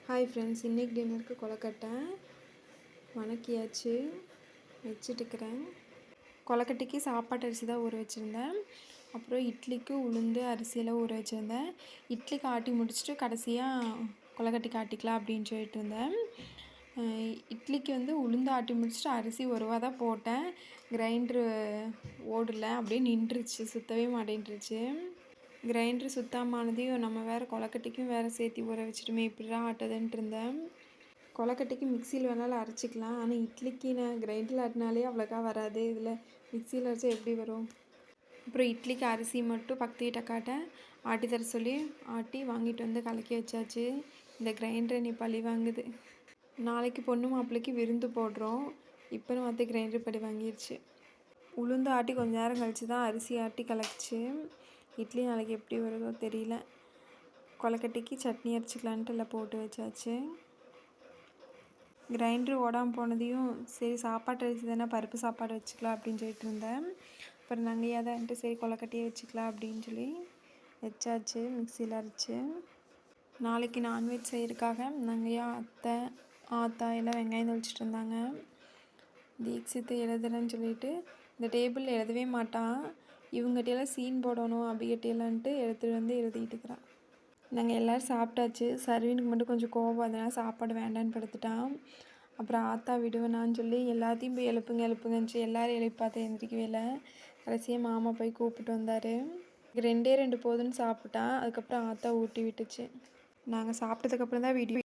Hi friends, இன்றைக்கி டின்னருக்கு கொழுக்கட்டை வணக்கியாச்சு, வச்சுட்டுக்கிறேன். கொழுக்கட்டைக்கு சாப்பாட்டு அரிசி தான் ஊற வச்சுருந்தேன். அப்புறம் இட்லிக்கு உளுந்து அரிசியெல்லாம் ஊற வச்சுருந்தேன். இட்லிக்கு ஆட்டி முடிச்சுட்டு கடைசியாக கொழுக்கட்டைக்கு ஆட்டிக்கலாம் அப்படின்னு சொல்லிட்டு இருந்தேன். இட்லிக்கு உளுந்து ஆட்டி முடிச்சுட்டு அரிசி ஒருவா தான் போட்டேன். கிரைண்டரு ஓடலை, அப்படியே நின்றுச்சு, சுற்றவே மாட்டேன்ருச்சு. கிரைண்டர் சுத்தமானதையும் நம்ம வேறு கொழுக்கட்டைக்கும் வேறு சேர்த்து ஊற வச்சுட்டுமே இப்படிலாம் ஆட்டுதுன்ட்டு இருந்தேன். கொழுக்கட்டைக்கு மிக்சியில் வேணாலும் அரைச்சிக்கலாம், ஆனால் இட்லிக்கு நான் கிரைண்டரில் ஆட்டினாலே அவ்வளோக்கா வராது. இதில் மிக்சியில் அரைச்சா எப்படி வரும்? அப்புறம் இட்லிக்கு அரிசி மட்டும் பக்கத்து வீட்டக்காட்ட ஆட்டி தர சொல்லி ஆட்டி வாங்கிட்டு வந்து கலக்கி வச்சாச்சு. இந்த கிரைண்டரை நீ பழி வாங்குது. நாளைக்கு பொண்ணு மாப்பிள்ளைக்கு விருந்து போடுறோம். இப்போ பார்த்து கிரைண்டர் பழி வாங்கிடுச்சு. உளுந்து ஆட்டி கொஞ்சம் நேரம் கழித்து தான் அரிசி ஆட்டி கலக்கிச்சு. இட்லி நாளைக்கு எப்படி வருதோ தெரியல. கொழுக்கட்டைக்கு சட்னி அரைச்சிக்கலான்ட்டு எல்லாம் போட்டு வச்சாச்சு. கிரைண்டர் ஓடாமல் போனதையும் சரி சாப்பாட்டு அரிசி தானே, பருப்பு சாப்பாடு வச்சுக்கலாம் அப்படின்னு சொல்லிட்டு இருந்தேன். அப்புறம் நாங்கள் ஏதான்ட்டு சரி கொழுக்கட்டையே வச்சுக்கலாம் அப்படின்னு சொல்லி வச்சாச்சு, மிக்சியில் அரைச்சி. நாளைக்கு நான்வெஜ் செய்கிறதுக்காக நாங்கள் அத்தை ஆத்தா எல்லாம் வெங்காயம் தொளிச்சிட்டு இருந்தாங்க. தீக்ஷித்து எழுதுறேன்னு சொல்லிட்டு இந்த டேபிளில் எழுதவே மாட்டான். இவங்ககிட்டையெல்லாம் சீன் போடணும் அப்படிகிட்டையெல்லான்ட்டு எடுத்துகிட்டு வந்து எழுதிட்டு இருக்கிறான். நாங்கள் எல்லோரும் சாப்பிட்டாச்சு. சர்வீனுக்கு மட்டும் கொஞ்சம் கோவம், அதனால் சாப்பாடு வேண்டான்னு படுத்துட்டான். அப்புறம் ஆத்தா விடுவேனான்னு சொல்லி எல்லாத்தையும் போய் எழுப்புங்கன்னு எல்லோரும் எழுப்பி பார்த்து எழுந்திரிக்கவே இல்லை. கடைசியாக மாமா போய் கூப்பிட்டு வந்தார். 2 போதுன்னு சாப்பிட்டான். அதுக்கப்புறம் ஆத்தா ஊட்டி விட்டுச்சு. நாங்கள் சாப்பிட்டதுக்கப்புறம் தான் வீடியோ